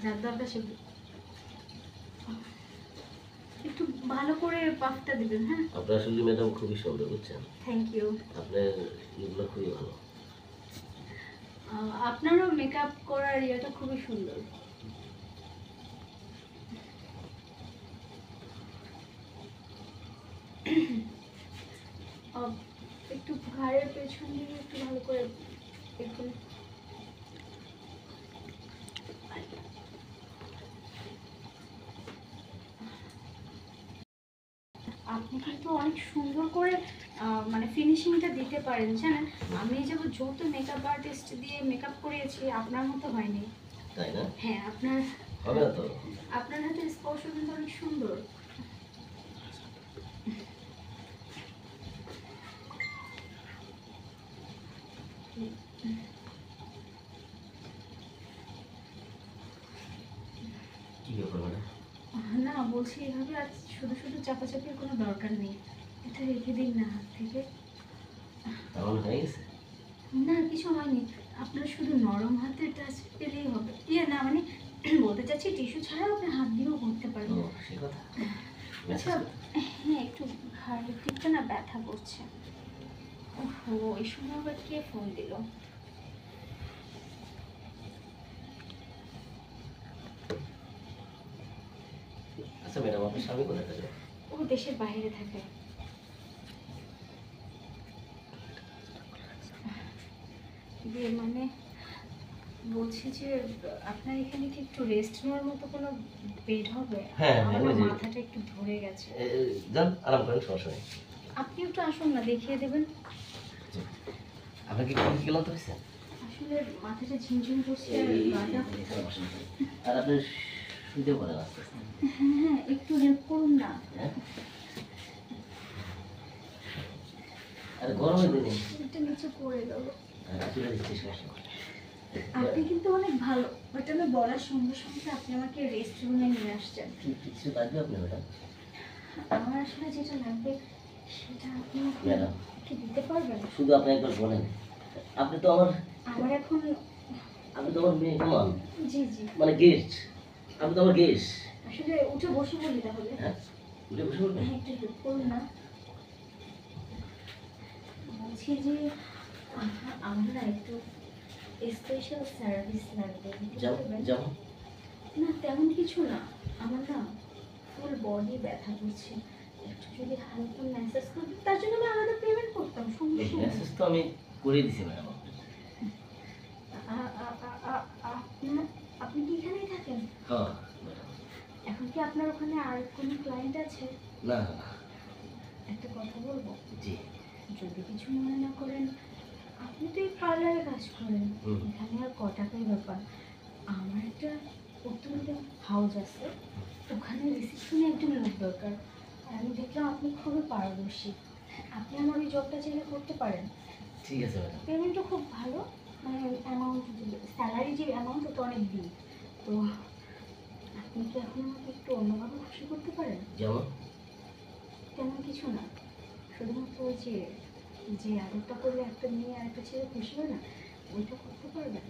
যার দরকার সে একটু ভালো করে পাফটা দিবেন। হ্যাঁ, আপনার আসলে ম্যাডাম খুবই সুন্দর, বুঝছেন? Thank you. আপনার এগুলো খুবই ভালো। আপনারও মেকআপ করার ইয়েটা খুবই সুন্দর। একটু ঘাড়ের পেছন দিকে একটু ভালো করে দেখুন। আপনি কিন্তু অনেক সুন্দর করে মানে ফিনিশিংটা দিতে পারেন, জানেন? আমি যেমন যত মেকআপ আর্টিস্ট দিয়ে মেকআপ করিয়েছি আপনার মতো হয়নি। তাই না? হ্যাঁ, আপনার হবে না তো? আপনার হাতের স্পর্শ কিন্তু অনেক সুন্দর। কি ব্যাপার ম্যাডাম? না, বলছি এভাবে আজ শুধু শুধু চাপাচাপির কোনো দরকার নেই। এটা রেখে দিন না হাত থেকে। তেমন হয়ে গেছে? না, কিছু হয়নি। আপনার শুধু নরম হাতে টাচ পেলেই হবে। ইয়ে না মানে বলতে চাচ্ছি টিস্যু ছাড়াও আপনি হাত দিয়েও করতে পারেন। ও, সে কথা। আচ্ছা, হ্যাঁ, একটু ঘাড়ের দিকটা না ব্যথা করছে। ওহো, এই সময় আবার কে ফোন দিল? আচ্ছা ম্যাডাম, আপনার স্বামী কোথায় থাকে? ও দেশের বাইরে থাকে। মানে বলছি যে আপনার এখানে কি একটু রেস্ট নেওয়ার মতো কোনো বেড হবে? হ্যাঁ, আমার ওই যে। মাথাটা একটু ধরে গেছে। যান, আরাম করেন, সমস্যা নেই। আপনি একটু আসুন না, দেখিয়ে দেবেন। আপনার কি কোনো ক্লান্ত হয়েছে? আসলে মাথাটা ঝিমঝিম করছে আর গাটা। এখানে বসেন। আর আপনি শুইতেও পারেন আস্তে আস্তে। হ্যাঁ হ্যাঁ, একটু হেল্প করুন না। হ্যাঁ? আরে গরমের দিনে এটা নিচে পড়ে গেল। চলে দিচ্ছি, সমস্যা নেই। আপনি কিন্তু অনেক ভালো, বাট আমি বলার সঙ্গে সঙ্গে আপনি আমাকে রেস্ট রুমে নিয়ে আসছেন। কিছু লাগবে আপনি ম্যাডাম? আমার আসলে যেটা লাগবে সেটা আপনি ম্যাডাম, কি দিতে পারবেন? শুধু আপনি একবার বলেন। আপনি তো আমার আমার এখন আপনি তো আমার মেয়ে কমান, জি জি, মানে গেস্ট। আপনি তো আমার গেস্ট। আসলে উঠে বসে বলি তাহলে। হ্যাঁ, উঠে বসে বলবেন। হ্যাঁ, একটু হেল্প করুন না। বলছি যে আমরা একটু স্পেশাল সার্ভিস লাগবে, দিতে পারবেন? যাবো। না, তেমন কিছু না। আমার না ফুল বডি ব্যথা করছে, একটু যদি হালকা ম্যাসাজ করতেন, তার জন্য আমি আলাদা পেমেন্ট করতাম, সমস্যা নেই। মেসেজ তো আমি করে দিছি ম্যাডাম। আপনি কি এখানেই থাকেন? হ্যাঁ ম্যাডাম। এখন কি আপনার ওখানে আর কোনো ক্লায়েন্ট আছে? না। একটা কথা বলবো? জি। যদি কিছু মনে না করেন, আপনি তো এই পার্লারে কাজ করেন, এখানে আর ক টাকাই ব্যাপার। আমার একটা উত্তরীয় হাউস আছে, ওখানে রিসেপশনে একজন লোক দরকার। আর আমি দেখলাম আপনি খুবই পারদর্শী, আপনি আমার ওই জবটা চাইলে করতে পারেন। ঠিক আছে ম্যাডাম। পেমেন্টও খুব ভালো, মানে অ্যামাউন্ট, স্যালারি যে অ্যামাউন্ট ওটা অনেক দিই। তো আপনি কি এখন আমাকে একটু অন্যভাবে খুশি করতে পারেন? যেমন? তেমন কিছু না, শুধুমাত্র ওই যে যে আদরটা করলে একটা মেয়ে আর একটা ছেলে খুশি হয় না, ওইটা করতে পারবেন?